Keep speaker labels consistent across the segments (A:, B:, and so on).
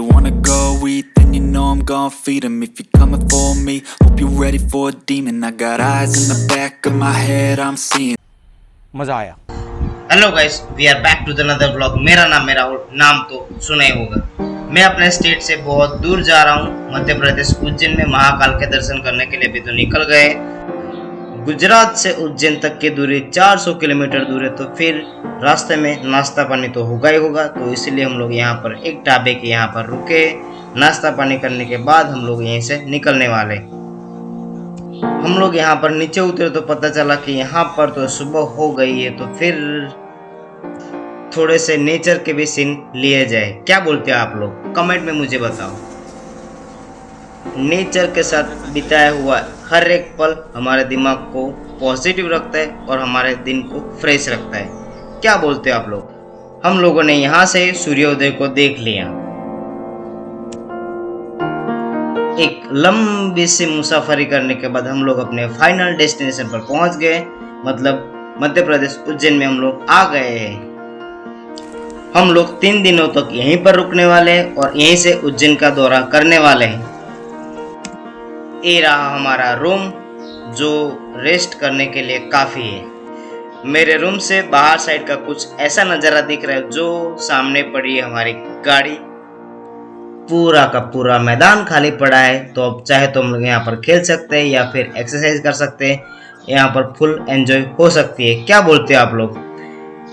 A: You wanna go eat, then you know I'm gon' feed 'em. If you're coming for me, hope you're ready for a demon. I got eyes in the back of my head, I'm seeing.
B: मजा आया।
C: Hello guys, we are back to the another vlog. मेरा नाम नाम तो सुना ही होगा। मैं अपने स्टेट से बहुत दूर जा रहा हूँ, मध्य प्रदेश उज्जैन में महाकाल के दर्शन करने के लिए। अभी तो निकल गए। गुजरात से उज्जैन तक की दूरी 400 किलोमीटर दूर है, तो फिर रास्ते में नाश्ता पानी तो होगा ही होगा। तो इसलिए हम लोग यहाँ पर एक ढाबे के यहाँ पर रुके। नाश्ता पानी करने के बाद हम लोग यहीं से निकलने वाले। हम लोग यहाँ पर नीचे उतरे तो पता चला कि यहाँ पर तो सुबह हो गई है, तो फिर थोड़े से नेचर के भी सीन लिए जाए। क्या बोलते हैं आप लोग? कमेंट में मुझे बताओ। नेचर के साथ बिताया हुआ हर एक पल हमारे दिमाग को पॉजिटिव रखता है और हमारे दिन को फ्रेश रखता है। क्या बोलते हैं आप लोग? हम लोगों ने यहाँ से सूर्योदय को देख लिया। एक लंबी सी मुसाफरी करने के बाद हम लोग अपने फाइनल डेस्टिनेशन पर पहुंच गए, मतलब मध्य प्रदेश उज्जैन में हम लोग आ गए हैं। हम लोग 3 दिनों तक यहीं पर रुकने वाले हैं और यहीं से उज्जैन का दौरा करने वाले हैं। ये रहा हमारा रूम, जो रेस्ट करने के लिए काफ़ी है। मेरे रूम से बाहर साइड का कुछ ऐसा नज़ारा दिख रहा है, जो सामने पड़ी है हमारी गाड़ी। पूरा का पूरा मैदान खाली पड़ा है, तो अब चाहे तो हम लोग यहाँ पर खेल सकते हैं या फिर एक्सरसाइज कर सकते हैं। यहाँ पर फुल एंजॉय हो सकती है। क्या बोलते हैं आप लोग?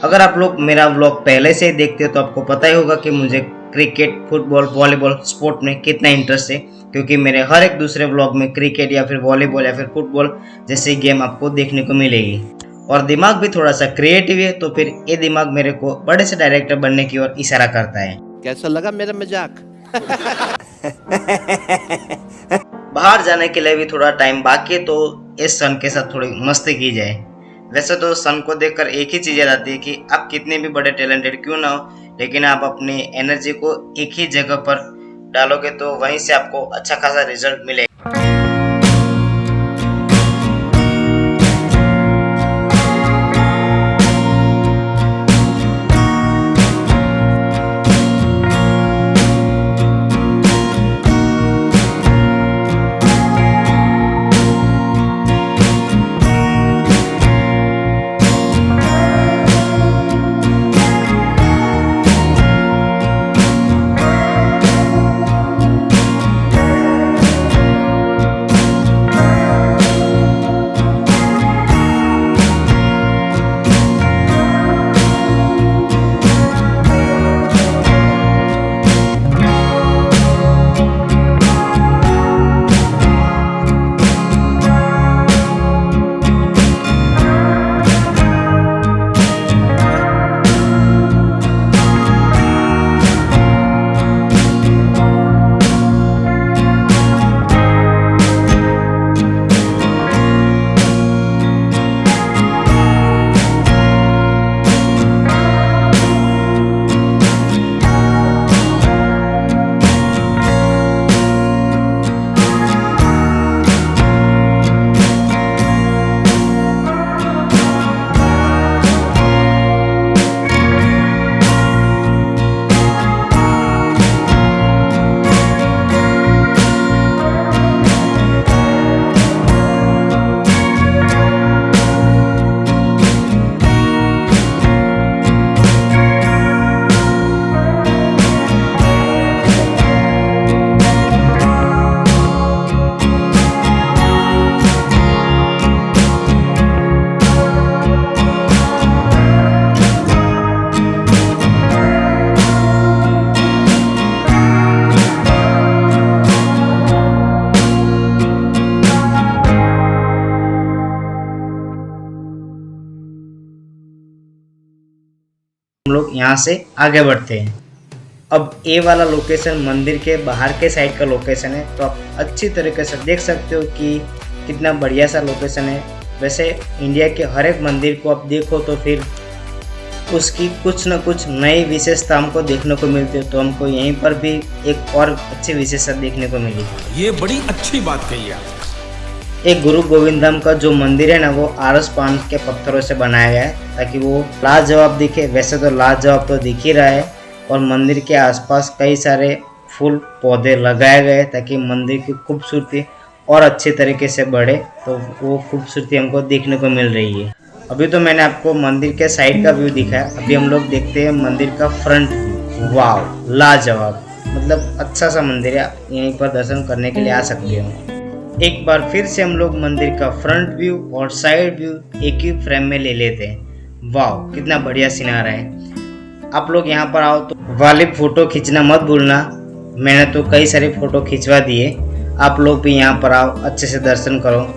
C: अगर आप लोग मेरा व्लॉग पहले से ही देखते हो तो आपको पता ही होगा कि मुझे क्रिकेट, फुटबॉल, वॉलीबॉल, स्पोर्ट में कितना इंटरेस्ट है, क्योंकि मेरे हर एक दूसरे व्लॉग में क्रिकेट या फिर वॉलीबॉल या फिर फुटबॉल जैसी गेम आपको देखने को मिलेगी। और दिमाग भी थोड़ा सा क्रिएटिव है, तो फिर ये दिमाग मेरे को बड़े से डायरेक्टर बनने की ओर इशारा करता है।
B: कैसा लगा मेरा मजाक?
C: बाहर जाने के लिए भी थोड़ा टाइम बाकी है, तो इस सन के साथ थोड़ी मस्ती की जाए। वैसे तो सन को देखकर एक ही चीज याद आती है कि आप कितने भी बड़े टैलेंटेड क्यों ना हो, लेकिन आप अपनी एनर्जी को एक ही जगह पर डालोगे तो वहीं से आपको अच्छा खासा रिजल्ट मिलेगा। हम लोग यहाँ से आगे बढ़ते हैं। अब ये वाला लोकेशन मंदिर के बाहर के साइड का लोकेशन है, तो आप अच्छी तरीके से देख सकते हो कि कितना बढ़िया सा लोकेशन है। वैसे इंडिया के हर एक मंदिर को आप देखो तो फिर उसकी कुछ न कुछ नई विशेषता हमको देखने को मिलती है, तो हमको यहीं पर भी एक और अच्छी विशेषता देखने को मिली।
B: ये बड़ी अच्छी बात कही आप।
C: एक गुरु गोविंद धाम का जो मंदिर है ना, वो आरस पान के पत्थरों से बनाया गया है ताकि वो लाजवाब दिखे। वैसे तो लाजवाब तो दिख ही रहा है, और मंदिर के आसपास कई सारे फूल पौधे लगाए गए ताकि मंदिर की खूबसूरती और अच्छे तरीके से बढ़े, तो वो खूबसूरती हमको देखने को मिल रही है। अभी तो मैंने आपको मंदिर के साइड का व्यू दिखाया, अभी हम लोग देखते हैं मंदिर का फ्रंट व्यू। वाह, लाजवाब, मतलब अच्छा सा मंदिर है, यहीं पर दर्शन करने के लिए आ सकते हो। एक बार फिर से हम लोग मंदिर का फ्रंट व्यू और साइड व्यू एक ही फ्रेम में ले लेते हैं। वाह, कितना बढ़िया सिनारा है। आप लोग यहाँ पर आओ तो वाली फ़ोटो खींचना मत भूलना, मैंने तो कई सारे फ़ोटो खिंचवा दिए। आप लोग भी यहाँ पर आओ, अच्छे से दर्शन करो।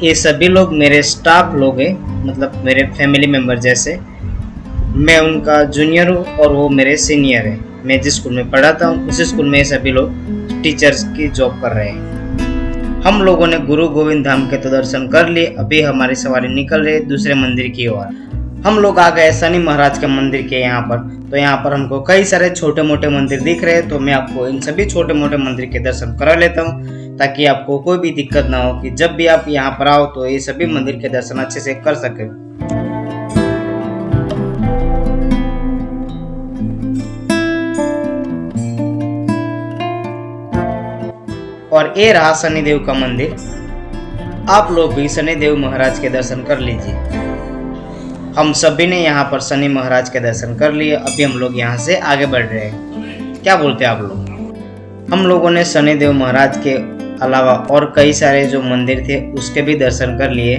C: ये सभी लोग मेरे स्टाफ लोग हैं, मतलब मेरे फैमिली मेम्बर जैसे। मैं उनका जूनियर हूँ और वो मेरे सीनियर हैं। मैं जिस स्कूल में पढ़ाता हूँ उसी स्कूल में ये सभी लोग टीचर्स की जॉब कर रहे हैं। हम लोगों ने गुरु गोविंद धाम के तो दर्शन कर लिए, अभी हमारी सवारी निकल रही है दूसरे मंदिर की ओर। हम लोग आ गए शनि महाराज के मंदिर के यहाँ पर। तो यहाँ पर हमको कई सारे छोटे मोटे मंदिर दिख रहे हैं, तो मैं आपको इन सभी छोटे मोटे मंदिर के दर्शन करा लेता हूँ ताकि आपको कोई भी दिक्कत ना हो कि जब भी आप यहाँ पर आओ तो ये सभी मंदिर के दर्शन अच्छे से कर सके। और ये रहा शनिदेव का मंदिर। आप लोग भी शनिदेव महाराज के दर्शन कर लीजिए। हम सभी ने यहाँ पर शनि महाराज के दर्शन कर लिए, अभी हम लोग यहाँ से आगे बढ़ रहे हैं। क्या बोलते हैं आप लोग? हम लोगों ने शनिदेव महाराज के अलावा और कई सारे जो मंदिर थे उसके भी दर्शन कर लिए।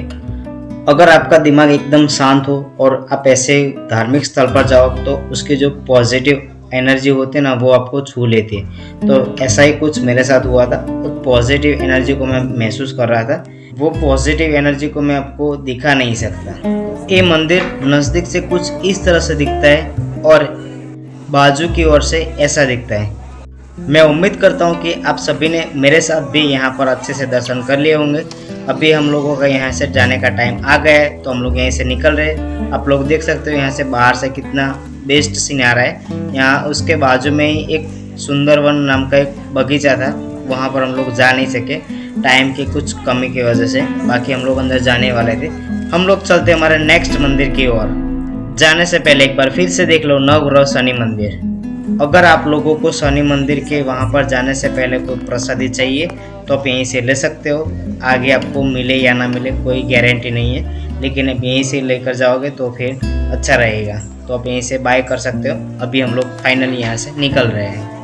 C: अगर आपका दिमाग एकदम शांत हो और आप ऐसे धार्मिक स्थल पर जाओ तो उसके जो पॉजिटिव एनर्जी होते ना वो आपको छू लेते। तो ऐसा ही कुछ मेरे साथ हुआ था, तो पॉजिटिव एनर्जी को मैं महसूस कर रहा था। वो पॉजिटिव एनर्जी को मैं आपको दिखा नहीं सकता। ये मंदिर नज़दीक से कुछ इस तरह से दिखता है और बाजू की ओर से ऐसा दिखता है। मैं उम्मीद करता हूँ कि आप सभी ने मेरे साथ भी यहाँ पर अच्छे से दर्शन कर लिए होंगे। अभी हम लोगों का यहाँ से जाने का टाइम आ गया है, तो हम लोग यहीं से निकल रहे हैं। आप लोग देख सकते हो यहाँ से बाहर से कितना बेस्ट सीन आ रहा है। यहाँ उसके बाजू में ही एक सुंदरवन नाम का एक बगीचा था, वहाँ पर हम लोग जा नहीं सके टाइम की कुछ कमी की वजह से, बाकी हम लोग अंदर जाने वाले थे। हम लोग चलते हमारे नेक्स्ट मंदिर की ओर। जाने से पहले एक बार फिर से देख लो नवग्रह शनि मंदिर। अगर आप लोगों को शनि मंदिर के वहाँ पर जाने से पहले कोई प्रसादी चाहिए तो आप यहीं से ले सकते हो। आगे आपको मिले या ना मिले कोई गारंटी नहीं है, लेकिन अब यहीं से लेकर जाओगे तो फिर अच्छा रहेगा। तो आप यहीं से बाय कर सकते हो। अभी हम लोग फाइनली यहाँ से निकल रहे हैं।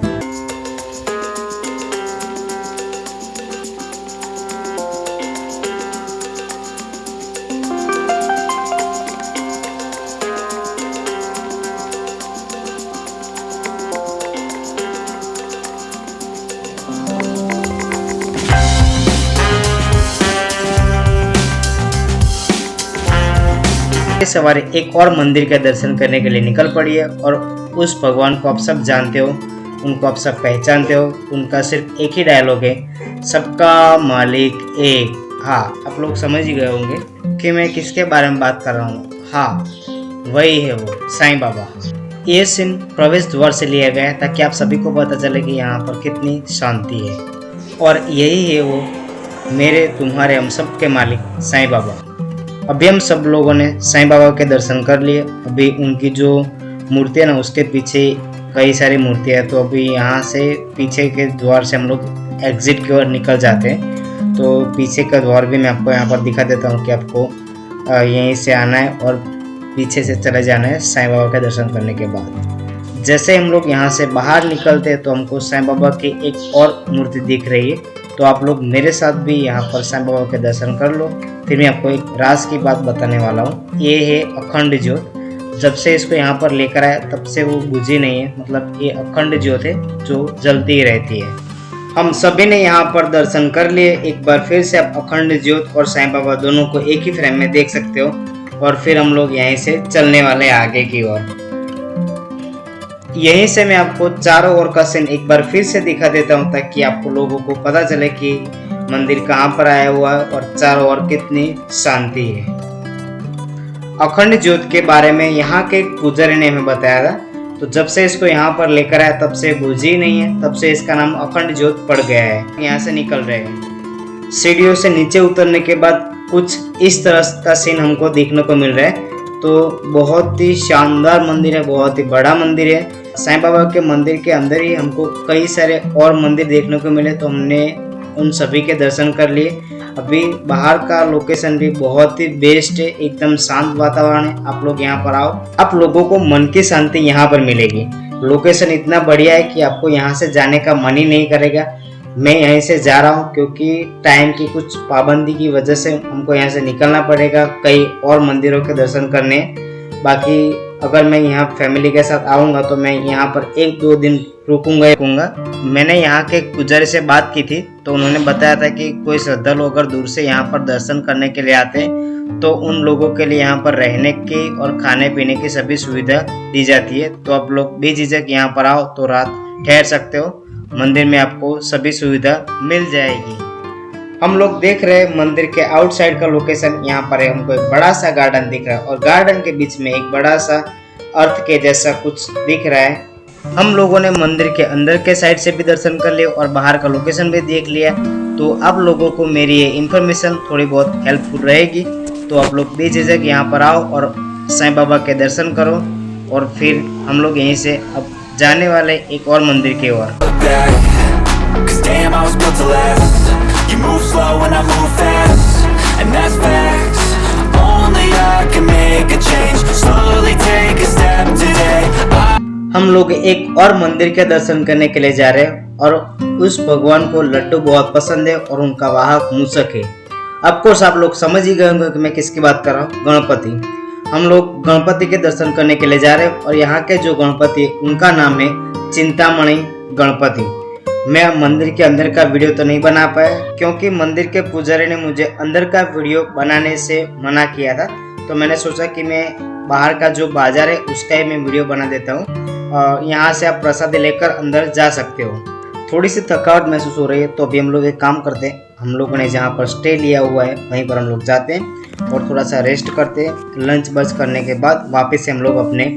C: सवारी एक और मंदिर के दर्शन करने के लिए निकल पड़ी है और उस भगवान को आप सब जानते हो, उनको आप सब पहचानते हो। उनका सिर्फ एक ही डायलॉग है, सबका मालिक एक। हाँ, आप लोग समझ ही गए होंगे कि मैं किसके बारे में बात कर रहा हूँ। हाँ, वही है वो साईं बाबा। ये सीन प्रवेश द्वार से लिया गया है ताकि आप सभी को पता चले कि यहाँ पर कितनी शांति है। और यही है वो मेरे तुम्हारे हम सब के मालिक साईं बाबा। अभी हम सब लोगों ने साईं बाबा के दर्शन कर लिए। अभी उनकी जो मूर्ति है ना उसके पीछे कई सारी मूर्तियाँ है, तो अभी यहाँ से पीछे के द्वार से हम लोग एग्जिट की ओर निकल जाते हैं। तो पीछे का द्वार भी मैं आपको यहाँ पर दिखा देता हूँ कि आपको यहीं से आना है और पीछे से चले जाना है साईं बाबा के दर्शन करने के बाद। जैसे हम लोग यहाँ से बाहर निकलते हैं तो हमको साईं बाबा की एक और मूर्ति दिख रही है। तो आप लोग मेरे साथ भी यहाँ पर साईं बाबा के दर्शन कर लो। फिर मैं आपको एक राज की बात बताने वाला हूँ। ये है अखंड ज्योत। जब से इसको यहाँ पर लेकर आया तब से वो बुझी नहीं है, मतलब ये अखंड ज्योत है जो जलती ही रहती है। हम सभी ने यहाँ पर दर्शन कर लिए। एक बार फिर से आप अखंड ज्योत और साईं बाबा दोनों को एक ही फ्रेम में देख सकते हो। और फिर हम लोग यहीं से चलने वाले आगे की ओर। यहीं से मैं आपको चारों ओर का सीन एक बार फिर से दिखा देता हूँ ताकि आपको लोगों को पता चले कि मंदिर कहाँ पर आया हुआ है और चारों ओर कितनी शांति है। अखंड ज्योत के बारे में यहाँ के पुजारी ने हमें बताया था। तो जब से इसको यहाँ पर लेकर आया तब से बुझी नहीं है, तब से इसका नाम अखंड ज्योत पड़ गया है। यहाँ से निकल रहे हैं। सीढ़ियों से नीचे उतरने के बाद कुछ इस तरह का सीन हमको देखने को मिल रहा है। तो बहुत ही शानदार मंदिर है, बहुत ही बड़ा मंदिर है। साईं बाबा के मंदिर के अंदर ही हमको कई सारे और मंदिर देखने को मिले, तो हमने उन सभी के दर्शन कर लिए। अभी बाहर का लोकेशन भी बहुत ही बेस्ट है, एकदम शांत वातावरण है। आप लोग यहाँ पर आओ, आप लोगों को मन की शांति यहाँ पर मिलेगी। लोकेशन इतना बढ़िया है कि आपको यहाँ से जाने का मन ही नहीं करेगा। मैं यहीं से जा रहा हूँ क्योंकि टाइम की कुछ पाबंदी की वजह से हमको यहाँ से निकलना पड़ेगा कई और मंदिरों के दर्शन करने। बाकी अगर मैं यहाँ फैमिली के साथ आऊँगा तो मैं यहाँ पर 1-2 दिन रुकूंगा। मैंने यहाँ के पुजारी से बात की थी, तो उन्होंने बताया था कि कोई श्रद्धालु अगर दूर से यहाँ पर दर्शन करने के लिए आते हैं तो उन लोगों के लिए यहाँ पर रहने की और खाने पीने की सभी सुविधा दी जाती है। तो आप लोग बेझिझक यहाँ पर आओ तो रात ठहर सकते हो। मंदिर में आपको सभी सुविधा मिल जाएगी। हम लोग देख रहे हैं मंदिर के आउटसाइड का लोकेशन। यहाँ पर हमको एक बड़ा सा गार्डन दिख रहा है और गार्डन के बीच में एक बड़ा सा अर्थ के जैसा कुछ दिख रहा है। हम लोगों ने मंदिर के अंदर के साइड से भी दर्शन कर लिया और बाहर का लोकेशन भी देख लिया। तो आप लोगों को मेरी ये इन्फॉर्मेशन थोड़ी बहुत हेल्पफुल रहेगी। तो आप लोग बेझिझक यहाँ पर आओ और साईं बाबा के दर्शन करो। और फिर हम लोग यहीं से अब जाने वाले एक और मंदिर की ओर। हम लोग एक और मंदिर के दर्शन करने के लिए जा रहे हैं और उस भगवान को लड्डू बहुत पसंद है और उनका वाहक मूषक है। ऑफकोर्स आप लोग समझ ही गए होंगे कि मैं किसकी बात कर रहा हूँ, गणपति। हम लोग गणपति के दर्शन करने के लिए जा रहे हैं और यहाँ के जो गणपति उनका नाम है चिंतामणि गणपति। मैं मंदिर के अंदर का वीडियो तो नहीं बना पाया क्योंकि मंदिर के पुजारी ने मुझे अंदर का वीडियो बनाने से मना किया था। तो मैंने सोचा कि मैं बाहर का जो बाजार है उसका ही मैं वीडियो बना देता हूँ। यहाँ से आप प्रसाद लेकर अंदर जा सकते हो। थोड़ी सी थकावट महसूस हो रही है तो अभी हम लोग एक काम करते हैं, हम लोगों ने जहाँ पर स्टे लिया हुआ है वहीं पर हम लोग जाते हैं और थोड़ा सा रेस्ट करते हैं। लंच बच करने के बाद वापस से हम लोग अपने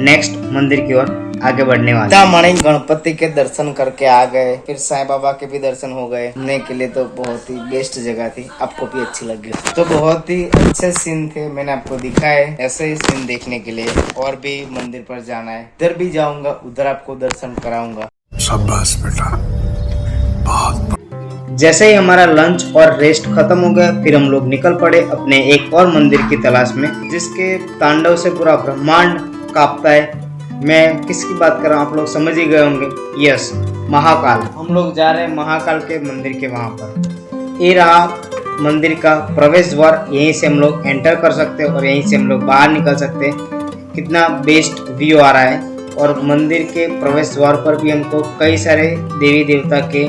C: नेक्स्ट मंदिर की ओर आगे बढ़ने वाले। चिंतामणि गणपति के दर्शन करके आ गए, फिर साईं बाबा के भी दर्शन हो गए। घूमने के लिए तो बहुत ही बेस्ट जगह थी, आपको भी अच्छी लगी तो बहुत ही अच्छे सीन थे, मैंने आपको दिखाए। ऐसे ही सीन देखने के लिए और भी मंदिर पर जाना है, इधर भी जाऊंगा, उधर आपको दर्शन कराऊंगा। शाबाश बेटा, बहुत। जैसे ही हमारा लंच और रेस्ट खत्म हो गया फिर हम लोग निकल पड़े अपने एक और मंदिर की तलाश में जिसके तांडव से पूरा ब्रह्मांड कांपता है। मैं किसकी बात कर रहा हूँ आप लोग समझ ही गए होंगे, यस, महाकाल। हम लोग जा रहे हैं महाकाल के मंदिर के वहां पर। ये रहा मंदिर का प्रवेश द्वार, यहीं से हम लोग एंटर कर सकते हैं और यहीं से हम लोग बाहर निकल सकते हैं। कितना बेस्ट व्यू आ रहा है। और मंदिर के प्रवेश द्वार पर भी हमको कई सारे देवी देवता के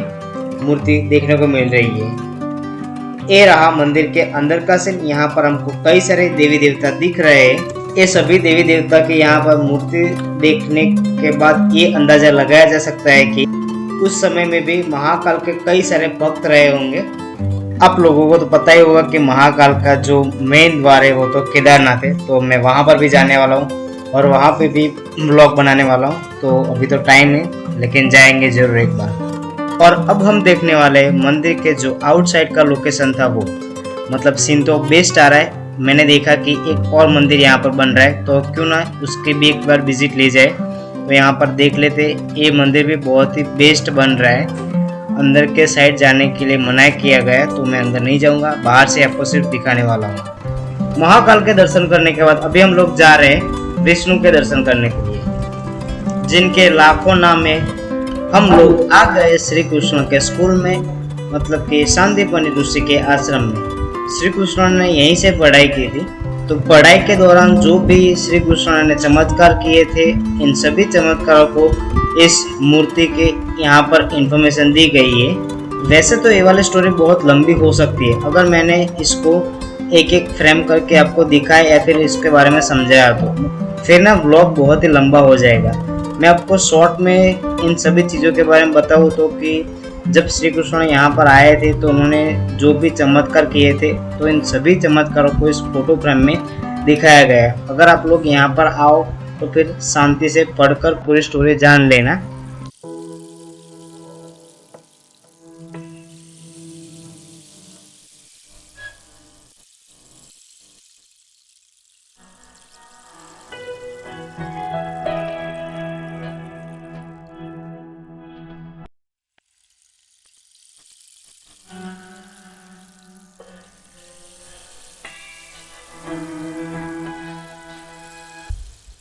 C: मूर्ति देखने को मिल रही है। ये रहा मंदिर के अंदर का सीन, यहाँ पर हमको कई सारे देवी देवता दिख रहे हैं। ये सभी देवी देवता के यहाँ पर मूर्ति देखने के बाद ये अंदाजा लगाया जा सकता है कि उस समय में भी महाकाल के कई सारे भक्त रहे होंगे। आप लोगों को तो पता ही होगा कि महाकाल का जो मेन द्वार है वो तो केदारनाथ है, तो मैं वहां पर भी जाने वाला हूँ और वहां पे भी ब्लॉग बनाने वाला हूँ। तो अभी तो टाइम है लेकिन जाएंगे जरूर एक बार। और अब हम देखने वाले हैं मंदिर के जो आउटसाइड का लोकेशन था वो, मतलब सीन तो बेस्ट आ रहा है। मैंने देखा कि एक और मंदिर यहाँ पर बन रहा है तो क्यों ना उसके भी एक बार विजिट ले जाए। तो यहाँ पर देख लेते, ये मंदिर भी बहुत ही बेस्ट बन रहा है। अंदर के साइड जाने के लिए मना किया गया तो मैं अंदर नहीं जाऊँगा, बाहर से आपको सिर्फ दिखाने वाला हूँ। महाकाल के दर्शन करने के बाद अभी हम लोग जा रहे हैं विष्णु के दर्शन करने के लिए, जिनके लाखों नाम है। हम लोग आ गए श्री कृष्ण के स्कूल में, मतलब कि सांदीपनि ऋषि के आश्रम में। श्री कृष्ण ने यहीं से पढ़ाई की थी। तो पढ़ाई के दौरान जो भी श्री कृष्ण ने चमत्कार किए थे, इन सभी चमत्कारों को इस मूर्ति के यहाँ पर इंफॉर्मेशन दी गई है। वैसे तो ये वाली स्टोरी बहुत लंबी हो सकती है, अगर मैंने इसको एक एक फ्रेम करके आपको दिखाया या फिर इसके बारे में समझाया तो फिर ना व्लॉग बहुत ही लंबा हो जाएगा। मैं आपको शॉर्ट में इन सभी चीज़ों के बारे में बताऊँ तो कि जब श्री कृष्ण यहाँ पर आए थे तो उन्होंने जो भी चमत्कार किए थे तो इन सभी चमत्कारों को इस फोटो फ्रेम में दिखाया गया है। अगर आप लोग यहाँ पर आओ तो फिर शांति से पढ़कर पूरी स्टोरी जान लेना।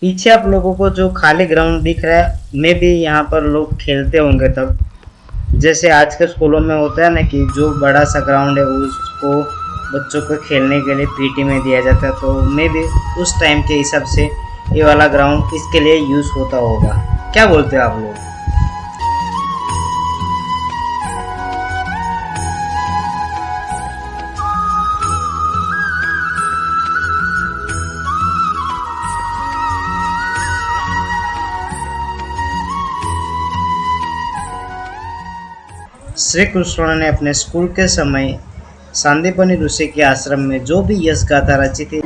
C: पीछे आप लोगों को जो खाली ग्राउंड दिख रहा है मे भी यहाँ पर लोग खेलते होंगे तब, जैसे आज के स्कूलों में होता है ना कि जो बड़ा सा ग्राउंड है उसको बच्चों को खेलने के लिए पीटी में दिया जाता है, तो मे भी उस टाइम के हिसाब से ये वाला ग्राउंड इसके लिए यूज़ होता होगा। क्या बोलते हैं आप लोग? श्री कृष्ण ने अपने स्कूल के समय सांदीपनि ऋषि के आश्रम में जो भी यश गाथा रची थी